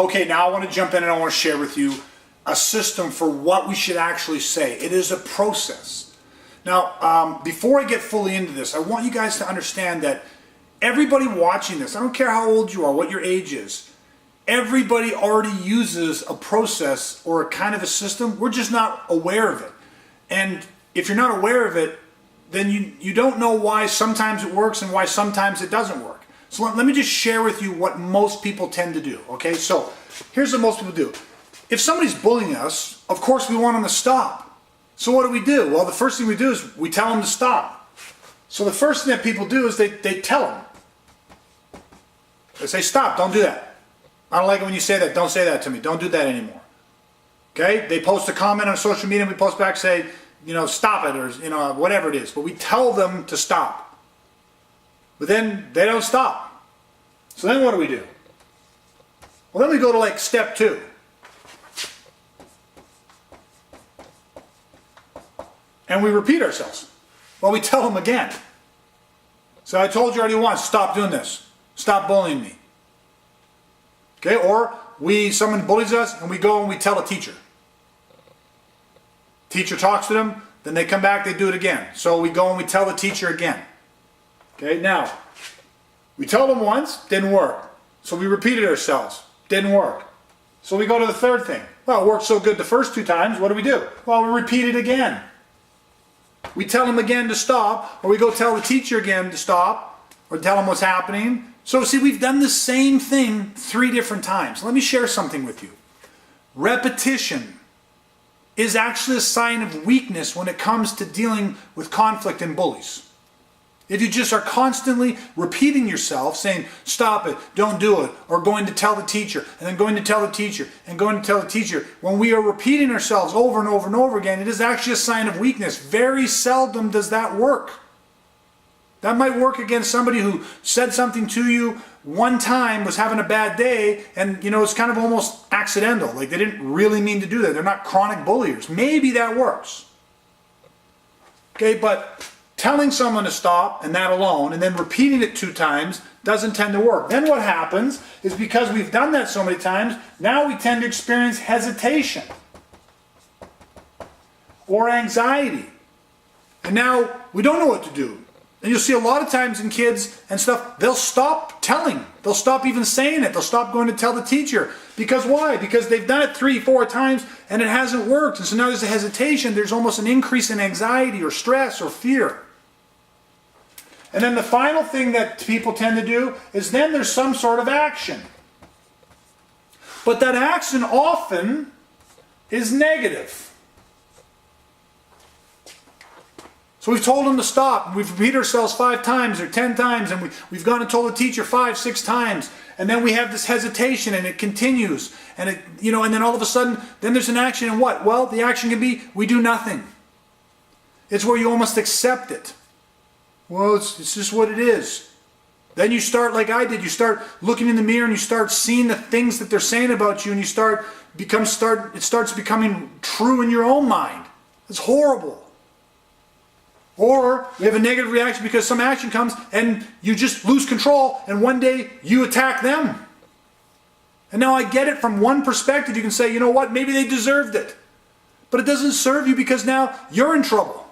Okay, now I want to jump in and I want to share with you a system for what we should actually say. It is a process. Now, before I get fully into this, I want you guys to understand that everybody watching this, I don't care how old you are, what your age is, everybody already uses a process or a kind of a system. We're just not aware of it. And if you're not aware of it, then you don't know why sometimes it works and why sometimes it doesn't work. So let me just share with you what most people tend to do, okay? So here's what most people do. If somebody's bullying us, of course we want them to stop. So what do? Well, the first thing we do is we tell them to stop. So the first thing that people do is they tell them. They say, stop, don't do that. I don't like it when you say that. Don't say that to me. Don't do that anymore. Okay? They post a comment on social media and we post back, say, you know, stop it, or, you know, whatever it is. But we tell them to stop. But then they don't stop. So then what do? Well, then we go to like step 2. And we repeat ourselves. Well, we tell them again. So I told you already once, stop doing this. Stop bullying me. Okay? Or someone bullies us and we go and we tell a teacher. Teacher talks to them, then they come back, they do it again. So we go and we tell the teacher again. Okay, now, we tell them once, didn't work. So we repeated ourselves, didn't work. So we go to the third thing. Well, it worked so good the first 2 times, what do? Well, we repeat it again. We tell them again to stop, or we go tell the teacher again to stop, or tell them what's happening. So see, we've done the same thing 3 different times. Let me share something with you. Repetition is actually a sign of weakness when it comes to dealing with conflict and bullies. If you just are constantly repeating yourself, saying, stop it, don't do it, or going to tell the teacher, and then going to tell the teacher, and going to tell the teacher, when we are repeating ourselves over and over and over again, it is actually a sign of weakness. Very seldom does that work. That might work against somebody who said something to you one time, was having a bad day, and you know, it's kind of almost accidental. Like they didn't really mean to do that. They're not chronic bulliers. Maybe that works. Okay, but telling someone to stop, and that alone, and then repeating it 2 times doesn't tend to work. Then what happens is, because we've done that so many times, now we tend to experience hesitation or anxiety. And now we don't know what to do. And you'll see a lot of times in kids and stuff, they'll stop telling. They'll stop even saying it. They'll stop going to tell the teacher. Because why? Because they've done it 3, 4 times and it hasn't worked. And so now there's a hesitation. There's almost an increase in anxiety or stress or fear. And then the final thing that people tend to do is then there's some sort of action. But that action often is negative. So we've told them to stop, and we've repeated ourselves 5 times or 10 times, and we've gone and told the teacher 5, 6 times, and then we have this hesitation, and it continues, and and then all of a sudden, then there's an action, and what? Well, the action can be, we do nothing. It's where you almost accept it. Well, it's just what it is. Then you start, like I did, you start looking in the mirror, and you start seeing the things that they're saying about you, and it starts becoming true in your own mind. It's horrible. Or you have a negative reaction because some action comes and you just lose control, and one day you attack them. And now I get it from one perspective. You can say, you know what, maybe they deserved it. But it doesn't serve you, because now you're in trouble.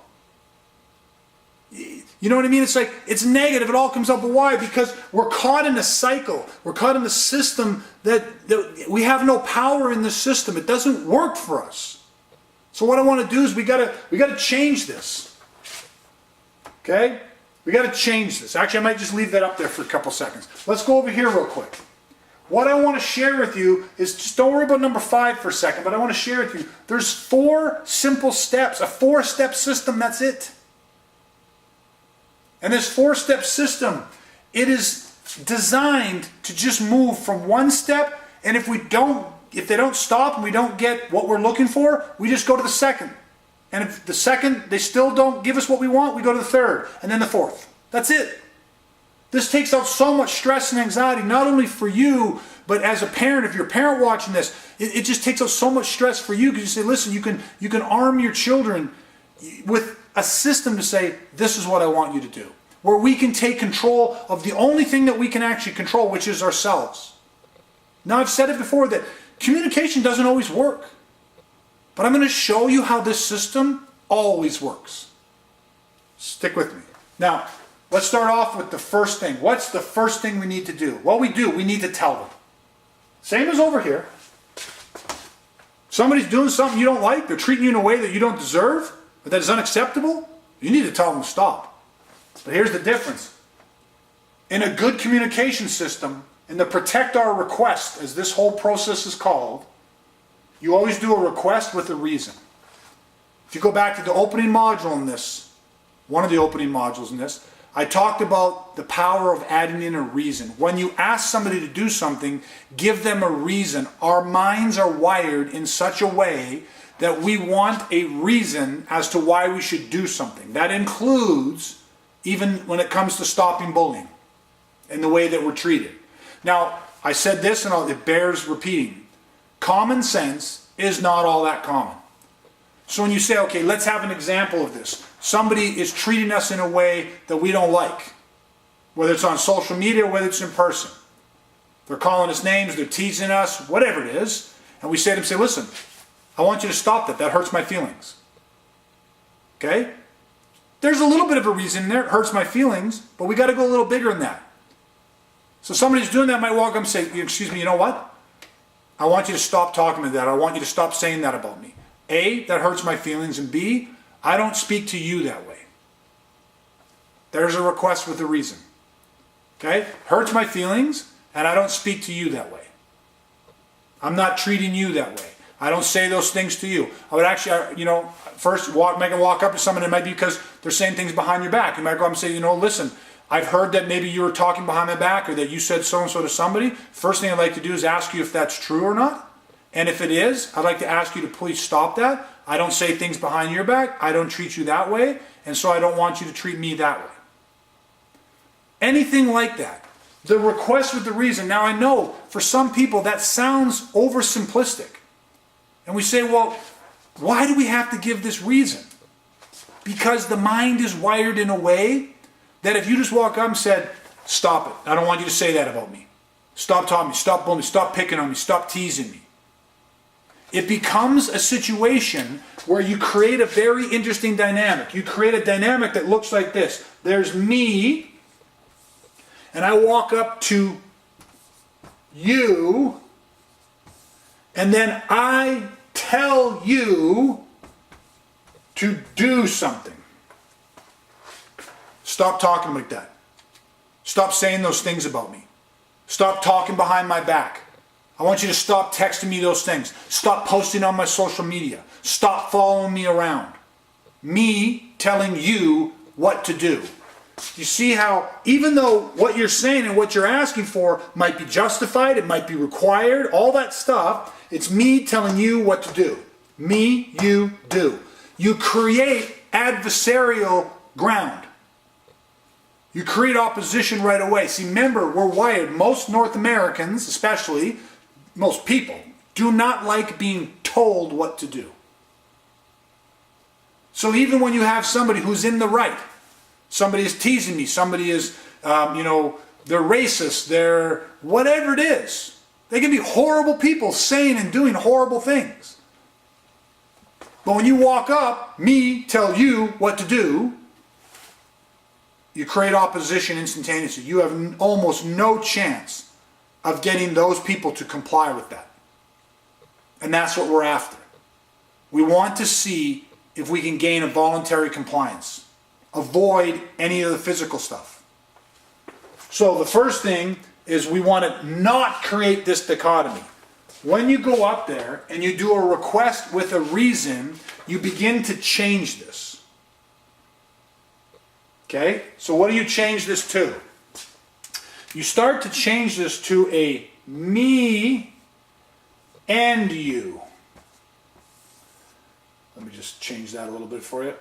You know what I mean? It's like, it's negative. It all comes up. But why? Because we're caught in a cycle. We're caught in the system that we have no power in the system. It doesn't work for us. So what I want to do is we gotta change this. Okay? We got to change this. Actually, I might just leave that up there for a couple seconds. Let's go over here real quick. What I want to share with you is, just don't worry about number 5 for a second, but I want to share with you, there's 4 simple steps, a 4-step system, that's it. And this 4-step system, it is designed to just move from one step, and if they don't stop and we don't get what we're looking for, we just go to the second. And if the second, they still don't give us what we want, we go to the third, and then the 4th. That's it. This takes out so much stress and anxiety, not only for you, but as a parent. If you're a parent watching this, it just takes out so much stress for you, because you say, listen, you can arm your children with a system to say, this is what I want you to do. Where we can take control of the only thing that we can actually control, which is ourselves. Now, I've said it before that communication doesn't always work. But I'm going to show you how this system always works. Stick with me. Now, let's start off with the first thing. What's the first thing we need to do? Well, we need to tell them. Same as over here. Somebody's doing something you don't like, they're treating you in a way that you don't deserve, but that is unacceptable, you need to tell them to stop. But here's the difference. In a good communication system, in the protect our request, as this whole process is called, you always do a request with a reason. If you go back to the opening module in this, one of the opening modules in this, I talked about the power of adding in a reason. When you ask somebody to do something, give them a reason. Our minds are wired in such a way that we want a reason as to why we should do something. That includes even when it comes to stopping bullying and the way that we're treated. Now, I said this and it bears repeating. Common sense is not all that common. So when you say, okay, let's have an example of this. Somebody is treating us in a way that we don't like, whether it's on social media or whether it's in person. They're calling us names, they're teasing us, whatever it is. And we say to them, listen, I want you to stop that. That hurts my feelings. Okay? There's a little bit of a reason there. It hurts my feelings, but we got to go a little bigger than that. So somebody who's doing that might walk up and say, excuse me, you know what? I want you to stop talking to that. I want you to stop saying that about me. A, that hurts my feelings, and B, I don't speak to you that way. There's a request with a reason. Okay? Hurts my feelings, and I don't speak to you that way. I'm not treating you that way. I don't say those things to you. I would actually, first make them walk up to someone. It might be because they're saying things behind your back. You might go up and say, listen, I've heard that maybe you were talking behind my back or that you said so-and-so to somebody. First thing I'd like to do is ask you if that's true or not. And if it is, I'd like to ask you to please stop that. I don't say things behind your back. I don't treat you that way. And so I don't want you to treat me that way. Anything like that. The request with the reason. Now I know for some people that sounds oversimplistic. And we say, well, why do we have to give this reason? Because the mind is wired in a way that if you just walk up and said, stop it. I don't want you to say that about me. Stop talking to me. Stop bullying me. Stop picking on me. Stop teasing me. It becomes a situation where you create a very interesting dynamic. You create a dynamic that looks like this. There's me, and I walk up to you, and then I tell you to do something. Stop talking like that. Stop saying those things about me. Stop talking behind my back. I want you to stop texting me those things. Stop posting on my social media. Stop following me around. Me telling you what to do. You see how even though what you're saying and what you're asking for might be justified, it might be required, all that stuff, it's me telling you what to do. Me, you, do. You create adversarial ground. You create opposition right away. See, remember, we're wired. Most North Americans, especially, most people, do not like being told what to do. So even when you have somebody who's in the right, somebody is teasing me, somebody is, they're racist, they're whatever it is. They can be horrible people saying and doing horrible things. But when you walk up, me tell you what to do, you create opposition instantaneously. You have almost no chance of getting those people to comply with that. And that's what we're after. We want to see if we can gain a voluntary compliance. Avoid any of the physical stuff. So the first thing is we want to not create this dichotomy. When you go up there and you do a request with a reason, you begin to change this. Okay? So what do you change this to? You start to change this to a me and you. Let me just change that a little bit for you.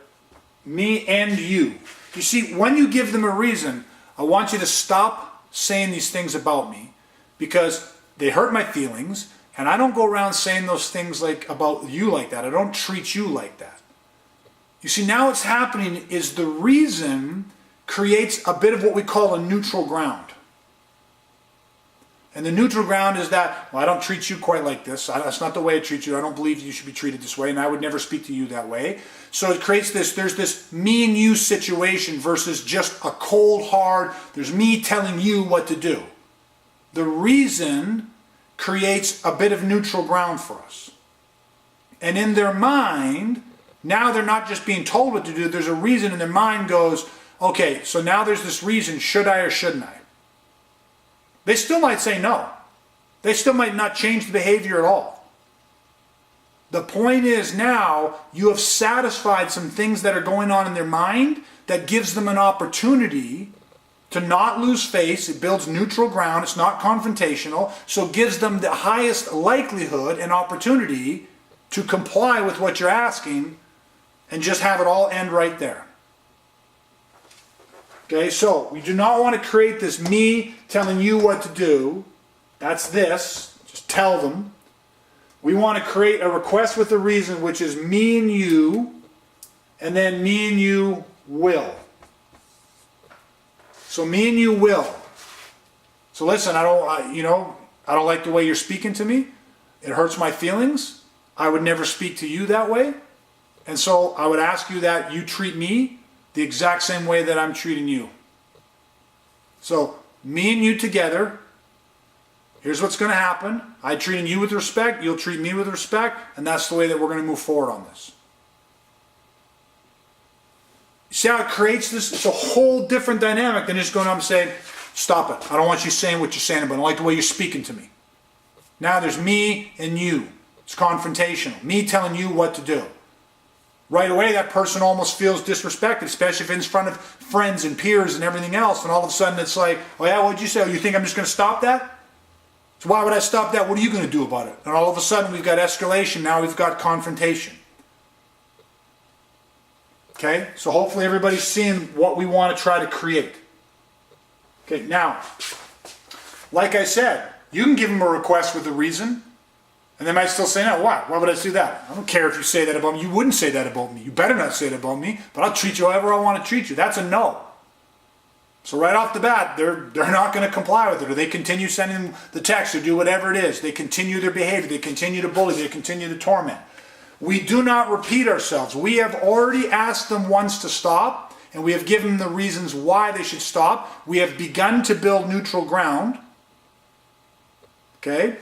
Me and you. You see, when you give them a reason, I want you to stop saying these things about me because they hurt my feelings, and I don't go around saying those things like about you like that. I don't treat you like that. You see, now what's happening is the reason creates a bit of what we call a neutral ground. And the neutral ground is that, well, I don't treat you quite like this. That's not the way I treat you. I don't believe you should be treated this way, and I would never speak to you that way. So it creates this, there's this me and you situation versus just a cold, hard, there's me telling you what to do. The reason creates a bit of neutral ground for us. And in their mind, now they're not just being told what to do, there's a reason, and their mind goes, okay, so now there's this reason, should I or shouldn't I? They still might say no. They still might not change the behavior at all. The point is now you have satisfied some things that are going on in their mind that gives them an opportunity to not lose face. It builds neutral ground. It's not confrontational. So it gives them the highest likelihood and opportunity to comply with what you're asking and just have it all end right there. Okay, so we do not want to create this me telling you what to do. That's this. Just tell them. We want to create a request with a reason, which is me and you, and then me and you will. So me and you will. So listen, I don't like the way you're speaking to me. It hurts my feelings. I would never speak to you that way. And so I would ask you that you treat me the exact same way that I'm treating you. So, me and you together, here's what's going to happen. I'm treating you with respect, you'll treat me with respect, and that's the way that we're going to move forward on this. See how it creates this? It's a whole different dynamic than just going up and saying, stop it. I don't want you saying what you're saying, but I don't like the way you're speaking to me. Now there's me and you. It's confrontational. Me telling you what to do. Right away, that person almost feels disrespected, especially if it's in front of friends and peers and everything else. And all of a sudden, it's like, oh yeah, what'd you say? Oh, you think I'm just going to stop that? So why would I stop that? What are you going to do about it? And all of a sudden, we've got escalation. Now we've got confrontation. Okay? So hopefully everybody's seeing what we want to try to create. Okay, now, like I said, you can give them a request with a reason. And they might still say, no, why? Why would I do that? I don't care if you say that about me. You wouldn't say that about me. You better not say that about me, but I'll treat you however I want to treat you. That's a no. So right off the bat, they're not going to comply with it, or they continue sending the text or do whatever it is. They continue their behavior. They continue to bully. They continue to torment. We do not repeat ourselves. We have already asked them once to stop, and we have given them the reasons why they should stop. We have begun to build neutral ground. Okay?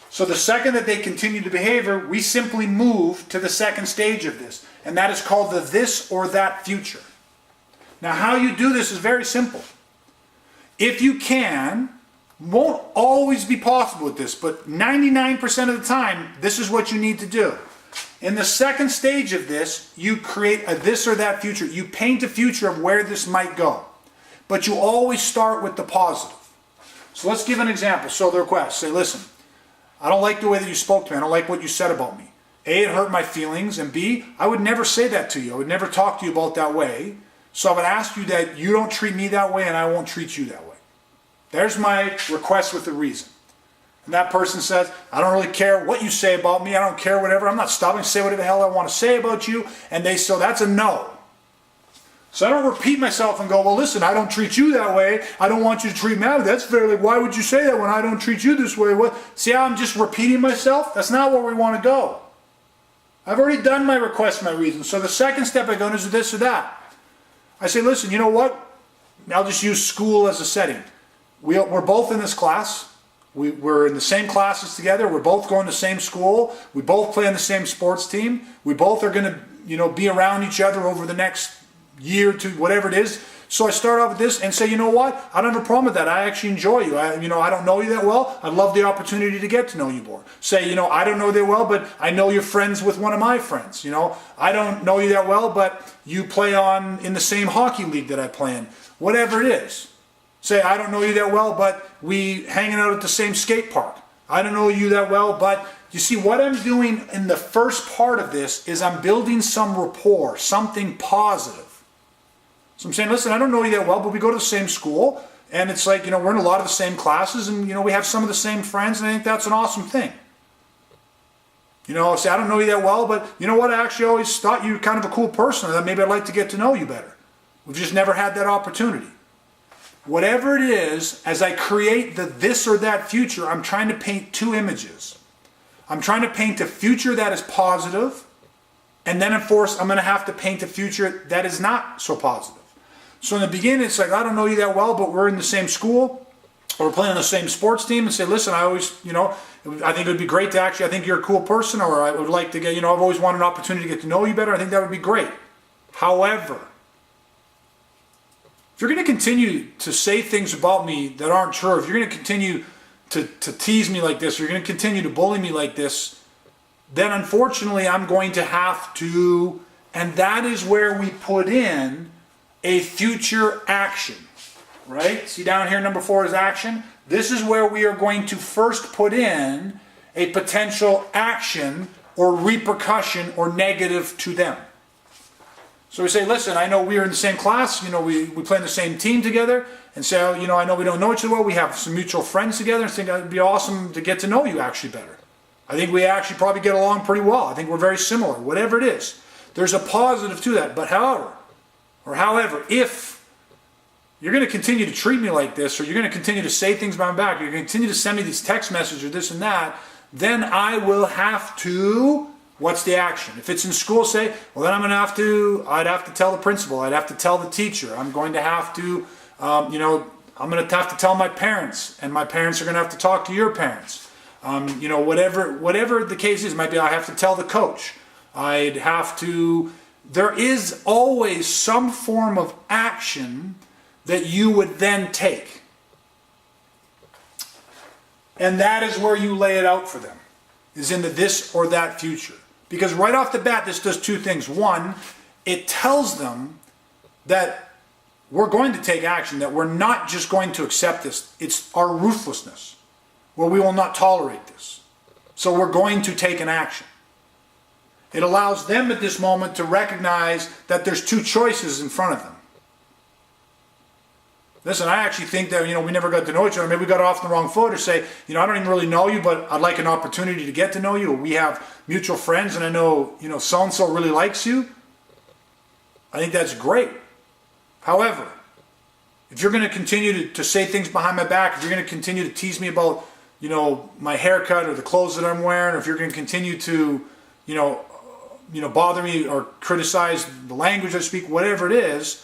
So the second that they continue the behavior, we simply move to the second stage of this. And that is called the this or that future. Now how you do this is very simple. If you can, won't always be possible with this, but 99% of the time, this is what you need to do. In the second stage of this, you create a this or that future. You paint a future of where this might go. But you always start with the positive. So let's give an example. So the request, say, listen, I don't like the way that you spoke to me. I don't like what you said about me. A, it hurt my feelings, and B, I would never say that to you. I would never talk to you about that way. So I would ask you that you don't treat me that way and I won't treat you that way. There's my request with a reason. And that person says, I don't really care what you say about me. I don't care whatever. I'm not stopping to say whatever the hell I want to say about you. And they so that's a no. So I don't repeat myself and go, well, listen, I don't treat you that way. I don't want you to treat me that way. That's fair. Like, why would you say that when I don't treat you this way? What? See how I'm just repeating myself? That's not where we want to go. I've already done my request, my reason. So the second step I go is this or that. I say, listen, you know what? I'll just use school as a setting. We're both in this class. We're in the same classes together. We're both going to the same school. We both play on the same sports team. We both are going to, be around each other over the next year to whatever it is. So I start off with this and say, you know what? I don't have a problem with that. I actually enjoy you. I don't know you that well. I'd love the opportunity to get to know you more. Say, I don't know you that well, but I know you're friends with one of my friends. I don't know you that well, but you play in the same hockey league that I play in. Whatever it is. Say, I don't know you that well, but we hanging out at the same skate park. I don't know you that well, but you see what I'm doing in the first part of this is I'm building some rapport, something positive. So I'm saying, listen, I don't know you that well, but we go to the same school, and it's like, we're in a lot of the same classes, and, we have some of the same friends, and I think that's an awesome thing. Say, I don't know you that well, but you know what? I actually always thought you were kind of a cool person, and that maybe I'd like to get to know you better. We've just never had that opportunity. whatever it is, as I create the this or that future, I'm trying to paint two images. I'm trying to paint a future that is positive, and then of course I'm going to have to paint a future that is not so positive. So in the beginning, it's like, I don't know you that well, but we're in the same school, or we're playing on the same sports team, and say, listen, I always, I think it would be great to actually, I think you're a cool person, or I would like to get, I've always wanted an opportunity to get to know you better. I think that would be great. However, if you're going to continue to say things about me that aren't true, if you're going to continue to tease me like this, or you're going to continue to bully me like this, then unfortunately I'm going to have to, and that is where we put in a future action, right? See down here, number 4 is action. This is where we are going to first put in a potential action or repercussion or negative to them. So we say, listen, I know we are in the same class, we play in the same team together, and so, I know we don't know each other well, we have some mutual friends together, and I think it would be awesome to get to know you actually better. I think we actually probably get along pretty well. I think we're very similar, whatever it is. There's a positive to that, but however, if you're going to continue to treat me like this, or you're going to continue to say things behind my back, or you're going to continue to send me these text messages or this and that, then I will have to, what's the action? If it's in school, say, well, then I'd have to tell the principal, I'd have to tell the teacher, I'm going to have to, I'm going to have to tell my parents, and my parents are going to have to talk to your parents. Whatever the case is, it might be I have to tell the coach. I'd have to, there is always some form of action that you would then take. And that is where you lay it out for them, is in the this or that future. Because right off the bat, this does two things. One, it tells them that we're going to take action, that we're not just going to accept this. It's our ruthlessness, where we will not tolerate this. So we're going to take an action. It allows them at this moment to recognize that there's two choices in front of them. Listen, I actually think that, we never got to know each other. Maybe we got off the wrong foot, or say, I don't even really know you, but I'd like an opportunity to get to know you. We have mutual friends, and I know, so-and-so really likes you. I think that's great. However, if you're going to continue to say things behind my back, if you're going to continue to tease me about, my haircut or the clothes that I'm wearing, or if you're going to continue to, bother me or criticize the language I speak, whatever it is,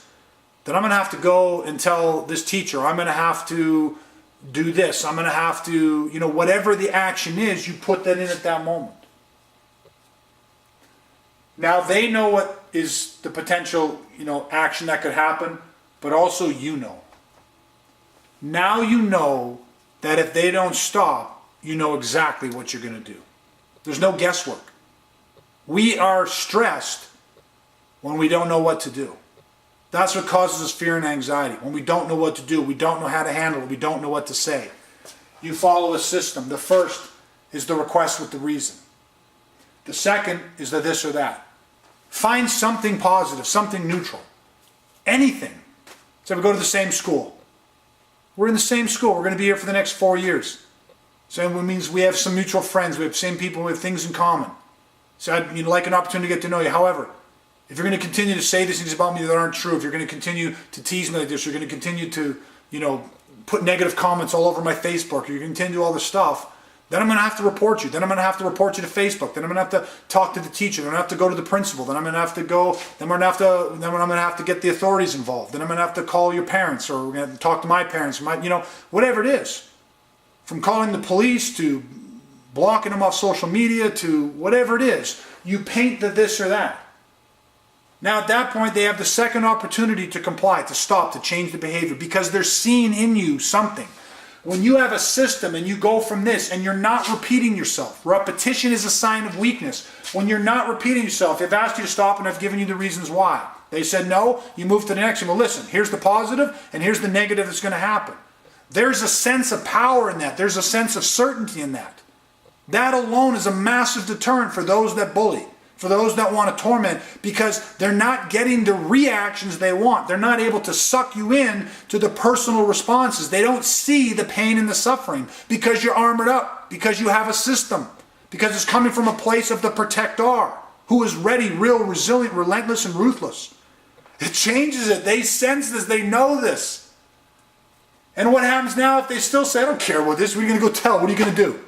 then I'm going to have to go and tell this teacher. I'm going to have to do this. I'm going to have to, whatever the action is, you put that in at that moment. Now they know what is the potential, action that could happen, but also you know. Now you know that if they don't stop, you know exactly what you're going to do. There's no guesswork. We are stressed when we don't know what to do. That's what causes us fear and anxiety. When we don't know what to do, we don't know how to handle it, we don't know what to say. You follow a system. The first is the request with the reason. The second is the this or that. Find something positive, something neutral. Anything. So we go to the same school. We're in the same school. We're going to be here for the next 4 years. So it means we have some mutual friends. We have the same people. We have things in common. So I'd like an opportunity to get to know you. However, if you're going to continue to say these things about me that aren't true, if you're going to continue to tease me like this, you're going to continue to, put negative comments all over my Facebook, or you're going to continue to do all this stuff, then I'm going to have to report you. Then I'm going to have to report you to Facebook. Then I'm going to have to talk to the teacher. Then I'm going to have to go to the principal. Then I'm going to have to go. Then I'm going to have to get the authorities involved. Then I'm going to have to call your parents, or we're going to have to talk to my parents. Whatever it is, from calling the police to blocking them off social media to whatever it is, you paint the this or that. Now at that point, they have the second opportunity to comply, to stop, to change the behavior, because they're seeing in you something. When you have a system and you go from this and you're not repeating yourself, repetition is a sign of weakness. When you're not repeating yourself, they've asked you to stop and I've given you the reasons why. They said no, you move to the next one. Well, listen, here's the positive and here's the negative that's going to happen. There's a sense of power in that. There's a sense of certainty in that. That alone is a massive deterrent for those that bully, for those that want to torment, because they're not getting the reactions they want. They're not able to suck you in to the personal responses. They don't see the pain and the suffering because you're armored up, because you have a system, because it's coming from a place of the protector, who is ready, real, resilient, relentless, and ruthless. It changes it. They sense this. They know this. And what happens now if they still say, I don't care about this, what are you going to go tell? What are you going to do?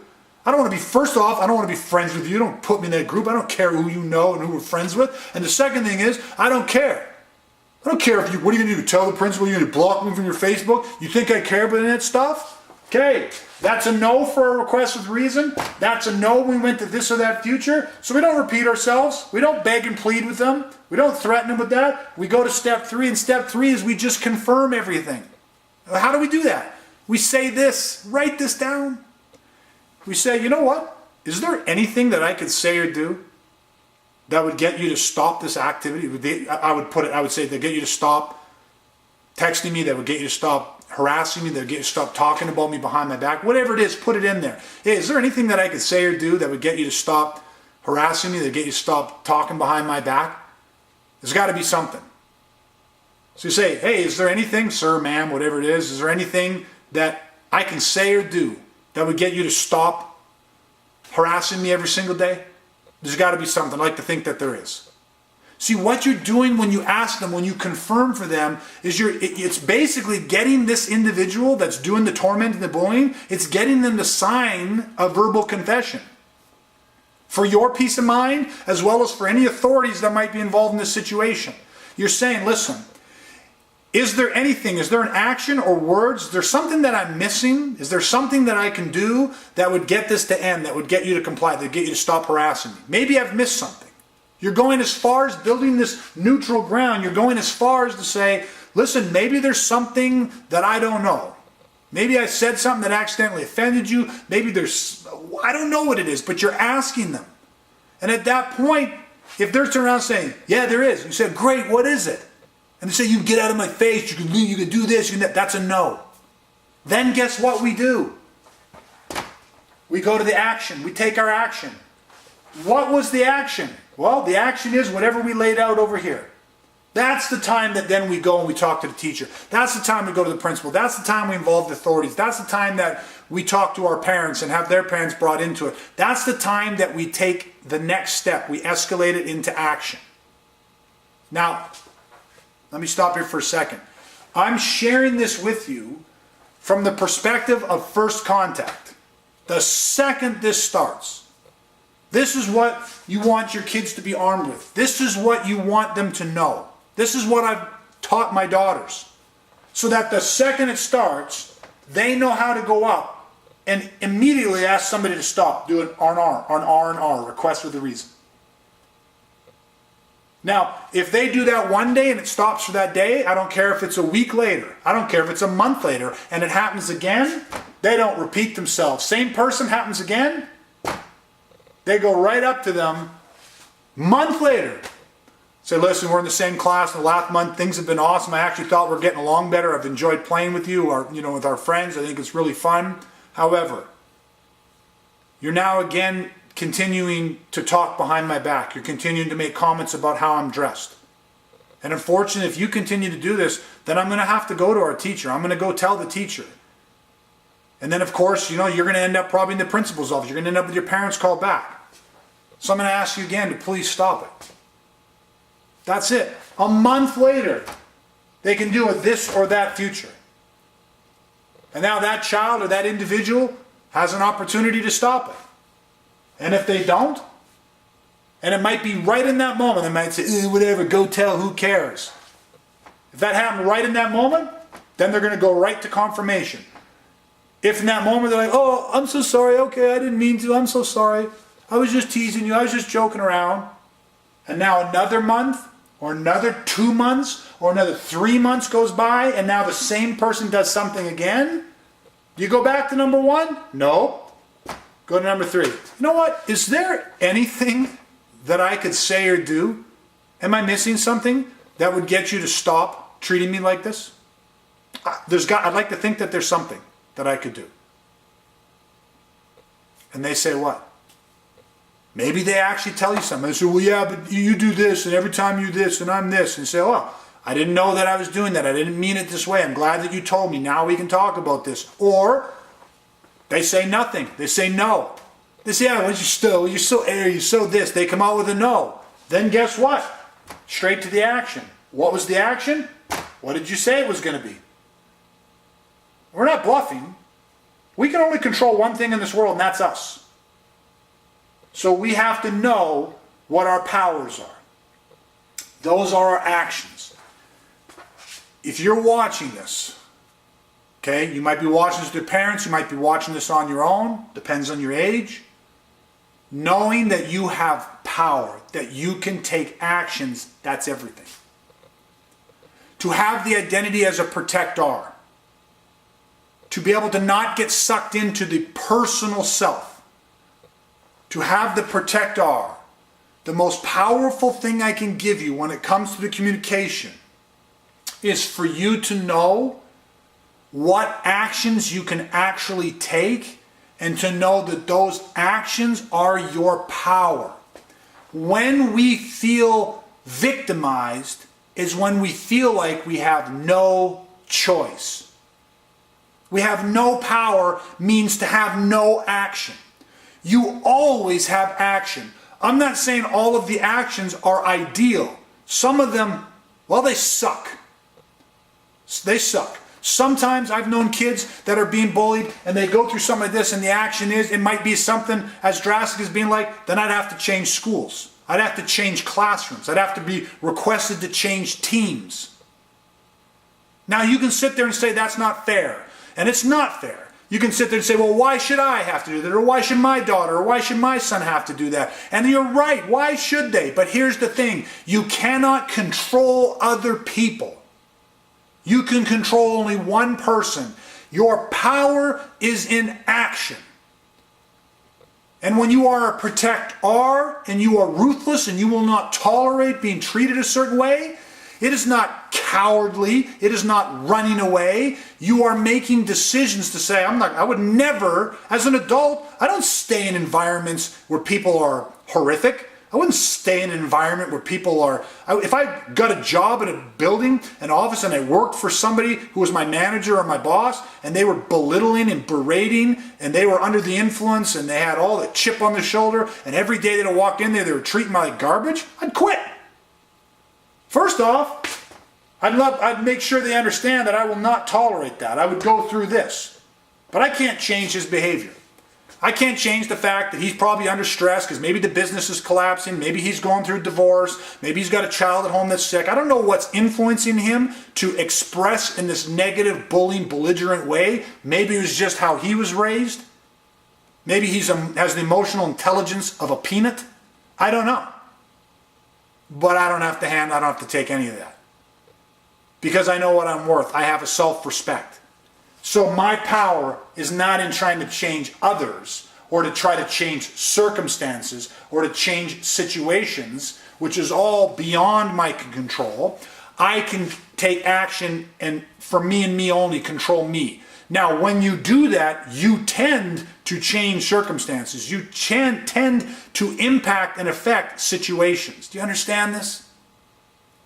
I don't want to be, first off, I don't want to be friends with you. Don't put me in that group. I don't care who you know and who we're friends with. And the second thing is, I don't care. I don't care if you, what are you going to do? Tell the principal you're going to block me from your Facebook? You think I care about that stuff? Okay, that's a no for a request with reason. That's a no when we went to this or that future. So we don't repeat ourselves. We don't beg and plead with them. We don't threaten them with that. We go to step 3, and step 3 is we just confirm everything. How do we do that? We say this, write this down. We say, you know what? Is there anything that I could say or do that would get you to stop this activity? I would say that get you to stop texting me, that would get you to stop harassing me, that would get you to stop talking about me behind my back. Whatever it is, put it in there. Hey, is there anything that I could say or do that would get you to stop harassing me, that would get you to stop talking behind my back? There's got to be something. So you say, hey, is there anything, sir, ma'am, whatever it is there anything that I can say or do that would get you to stop harassing me every single day? There's got to be something. I like to think that there is. See, what you're doing when you ask them, when you confirm for them, is it's basically getting this individual that's doing the torment and the bullying, it's getting them to sign a verbal confession. For your peace of mind, as well as for any authorities that might be involved in this situation. You're saying, listen, is there anything, is there an action or words, is there something that I'm missing? Is there something that I can do that would get this to end, that would get you to comply, that would get you to stop harassing me? Maybe I've missed something. You're going as far as building this neutral ground. You're going as far as to say, listen, maybe there's something that I don't know. Maybe I said something that accidentally offended you. Maybe there's, I don't know what it is, but you're asking them. And at that point, if they're turning around saying, yeah, there is. You said, great, what is it? And they say, you can get out of my face, you can leave, you can do this, you can that. That's a no. Then guess what we do? We go to the action. We take our action. What was the action? Well, the action is whatever we laid out over here. That's the time that then we go and we talk to the teacher. That's the time we go to the principal. That's the time we involve the authorities. That's the time that we talk to our parents and have their parents brought into it. That's the time that we take the next step. We escalate it into action. Now, let me stop here for a second. I'm sharing this with you from the perspective of first contact. The second this starts, this is what you want your kids to be armed with. This is what you want them to know. This is what I've taught my daughters. So that the second it starts, they know how to go up and immediately ask somebody to stop. Do an R&R, request with a reason. Now, if they do that one day and it stops for that day, I don't care if it's a week later. I don't care if it's a month later and it happens again, they don't repeat themselves. Same person happens again, they go right up to them, month later. Say, listen, we're in the same class in the last month. Things have been awesome. I actually thought we're getting along better. I've enjoyed playing with you or, with our friends. I think it's really fun. However, you're now again continuing to talk behind my back. You're continuing to make comments about how I'm dressed. And unfortunately, if you continue to do this, then I'm going to have to go to our teacher. I'm going to go tell the teacher. And then, of course, you're going to end up probably in the principal's office. You're going to end up with your parents called back. So I'm going to ask you again to please stop it. That's it. A month later, they can do a this or that future. And now that child or that individual has an opportunity to stop it. And if they don't, and it might be right in that moment, they might say, whatever, go tell, who cares? If that happened right in that moment, then they're going to go right to confirmation. If in that moment they're like, oh, I'm so sorry, okay, I didn't mean to, I'm so sorry. I was just teasing you, I was just joking around. And now another month, or another 2 months, or another 3 months goes by, and now the same person does something again. Do you go back to number 1? No. Go to number 3. You know what? Is there anything that I could say or do? Am I missing something that would get you to stop treating me like this? I'd like to think that there's something that I could do. And they say what? Maybe they actually tell you something. They say, well, yeah, but you do this, and every time you this, and I'm this. And say, oh, I didn't know that I was doing that. I didn't mean it this way. I'm glad that you told me. Now we can talk about this. Or they say nothing. They say no. They say, yeah, you're so airy, you're so this. They come out with a no. Then guess what? Straight to the action. What was the action? What did you say it was going to be? We're not bluffing. We can only control one thing in this world, and that's us. So we have to know what our powers are. Those are our actions. If you're watching this, okay, you might be watching this with your parents, you might be watching this on your own, depends on your age. Knowing that you have power, that you can take actions, that's everything. To have the identity as a protector, to be able to not get sucked into the personal self, to have the protector, the most powerful thing I can give you when it comes to the communication is for you to know what actions you can actually take and to know that those actions are your power. When we feel victimized is when we feel like we have no choice. We have no power means to have no action. You always have action. I'm not saying all of the actions are ideal. Some of them, well, they suck. They suck. Sometimes I've known kids that are being bullied and they go through some of this and the action is, it might be something as drastic as being like, then I'd have to change schools. I'd have to change classrooms. I'd have to be requested to change teams. Now you can sit there and say that's not fair. And it's not fair. You can sit there and say, well, why should I have to do that? Or why should my daughter or why should my son have to do that? And you're right. Why should they? But here's the thing. You cannot control other people. You can control only one person. Your power is in action. And when you are a protector and you are ruthless and you will not tolerate being treated a certain way, it is not cowardly. It is not running away. You are making decisions to say, I would never, as an adult, I don't stay in environments where people are horrific. I wouldn't stay in an environment where people are, if I got a job at a building, an office, and I worked for somebody who was my manager or my boss, and they were belittling and berating, and they were under the influence, and they had all the chip on their shoulder, and every day they'd walk in there, they were treating me like garbage, I'd quit. First off, I'd make sure they understand that I will not tolerate that. I would go through this. But I can't change his behavior. I can't change the fact that he's probably under stress because maybe the business is collapsing, maybe he's going through a divorce, maybe he's got a child at home that's sick. I don't know what's influencing him to express in this negative, bullying, belligerent way. Maybe it was just how he was raised. Maybe he has the emotional intelligence of a peanut. I don't know. But I don't have to take any of that. Because I know what I'm worth. I have a self-respect. So my power is not in trying to change others or to try to change circumstances or to change situations, which is all beyond my control. I can take action and for me and me only control me. Now, when you do that, you tend to change circumstances. You tend to impact and affect situations. Do you understand this?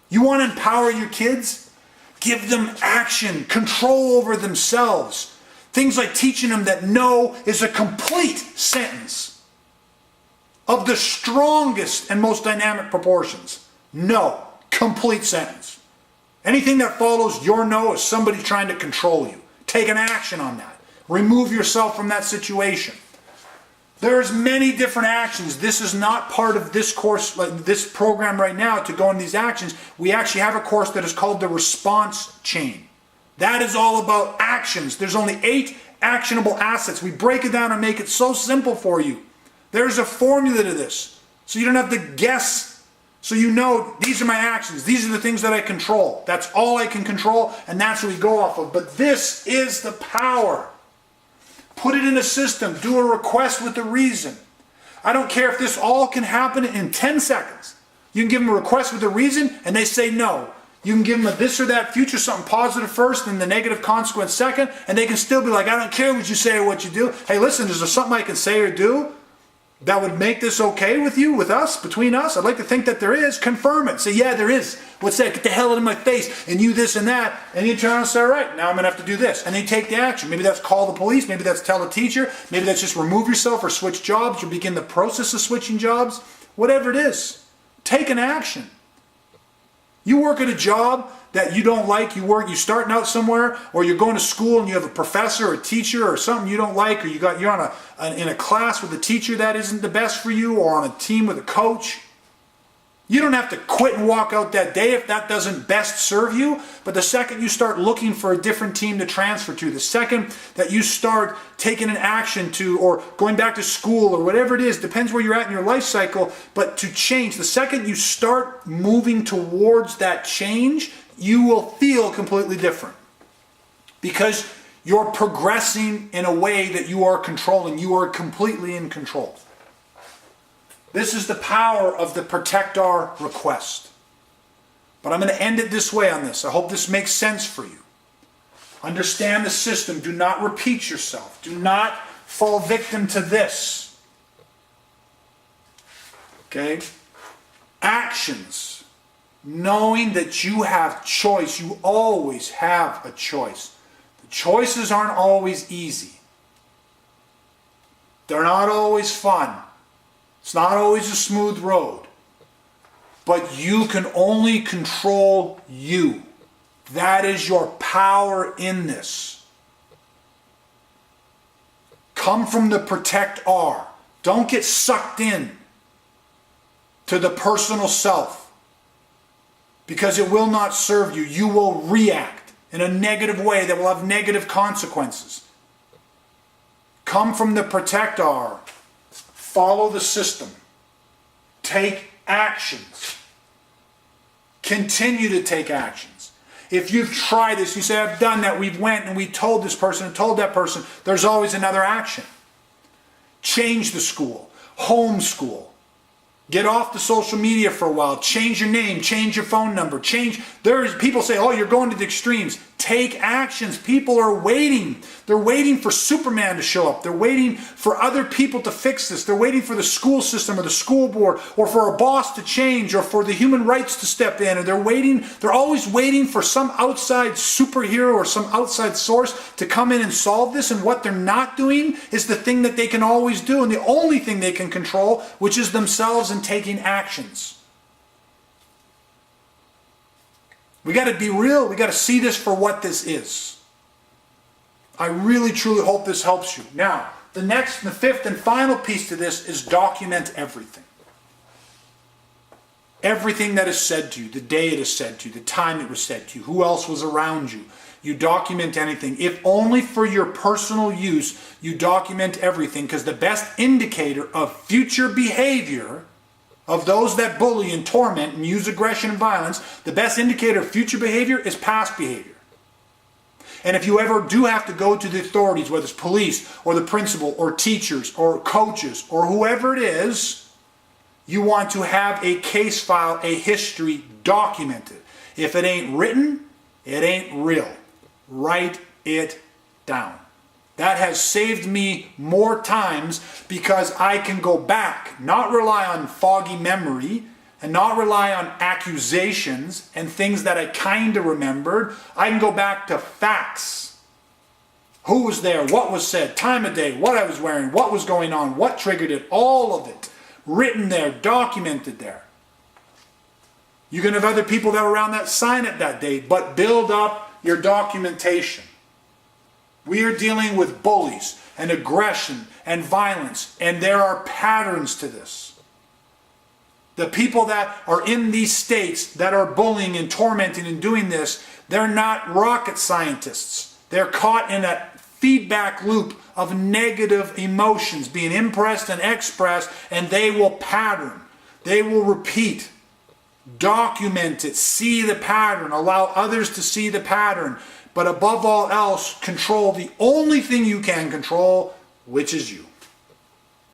You want to empower your kids? Give them action, control over themselves. Things like teaching them that no is a complete sentence of the strongest and most dynamic proportions. No, complete sentence. Anything that follows your no is somebody trying to control you. Take an action on that. Remove yourself from that situation. There's many different actions. This is not part of this course, like this program right now to go in these actions. We actually have a course that is called the response chain. That is all about actions. There's only 8 actionable assets. We break it down and make it so simple for you. There's a formula to this. So you don't have to guess. So you know, these are my actions. These are the things that I control. That's all I can control, and that's what we go off of. But this is the power. Put it in a system. Do a request with a reason. I don't care if this all can happen in 10 seconds. You can give them a request with a reason and they say no. You can give them a this or that future, something positive first and the negative consequence second, and they can still be like, I don't care what you say or what you do. Hey, listen, is there something I can say or do that would make this okay with you, with us, between us? I'd like to think that there is. Confirm it. Say, yeah, there is. What's that? Get the hell out of my face. And you this and that. And you turn around and say, all right, now I'm going to have to do this. And then you take the action. Maybe that's call the police. Maybe that's tell a teacher. Maybe that's just remove yourself or switch jobs or begin the process of switching jobs. Whatever it is, take an action. You work at a job that you don't like, you're starting out somewhere, or you're going to school and you have a professor or a teacher or something you don't like, or you're in a class with a teacher that isn't the best for you, or on a team with a coach. You don't have to quit and walk out that day if that doesn't best serve you. But the second you start looking for a different team to transfer to, the second that you start taking an action to, or going back to school or whatever it is, depends where you're at in your life cycle, but to change, the second you start moving towards that change, you will feel completely different. Because you're progressing in a way that you are controlling. You are completely in control. This is the power of the PvsPR Request. But I'm going to end it this way on this. I hope this makes sense for you. Understand the system. Do not repeat yourself. Do not fall victim to this. Okay? Actions. Knowing that you have choice. You always have a choice. The choices aren't always easy. They're not always fun. It's not always a smooth road, but you can only control you. That is your power in this. Come from the PvsPR. Don't get sucked in to the personal self, because it will not serve you. You will react in a negative way that will have negative consequences. Come from the PvsPR. Follow the system. Take actions. Continue to take actions. If you've tried this, you say, I've done that, we've went and we told this person and told that person, there's always another action. Change the school. Homeschool. Get off the social media for a while. Change your name. Change your phone number. People say, oh, you're going to the extremes. Take actions. People are waiting. They're waiting for Superman to show up. They're waiting for other people to fix this. They're waiting for the school system or the school board, or for a boss to change, or for the human rights to step in. And they're always waiting for some outside superhero or some outside source to come in and solve this. And what they're not doing is the thing that they can always do, and the only thing they can control, which is themselves and taking actions. We got to be real. We got to see this for what this is. I really, truly hope this helps you. Now, the fifth and final piece to this is document everything. Everything that is said to you, the day it is said to you, the time it was said to you, who else was around you. You document anything. If only for your personal use, you document everything, because the best indicator of future behavior of those that bully and torment and use aggression and violence, the best indicator of future behavior is past behavior. And if you ever do have to go to the authorities, whether it's police or the principal or teachers or coaches or whoever it is, you want to have a case file, a history documented. If it ain't written, it ain't real. Write it down. That has saved me more times, because I can go back, not rely on foggy memory and not rely on accusations and things that I kind of remembered. I can go back to facts. Who was there? What was said? Time of day? What I was wearing? What was going on? What triggered it? All of it. Written there. Documented there. You can have other people that were around that sign it that day, but build up your documentation. We are dealing with bullies and aggression and violence, and there are patterns to this. The people that are in these states that are bullying and tormenting and doing this, they're not rocket scientists. They're caught in a feedback loop of negative emotions being impressed and expressed, and they will pattern. They will repeat. Document it. See the pattern. Allow others to see the pattern. But above all else, control the only thing you can control, which is you.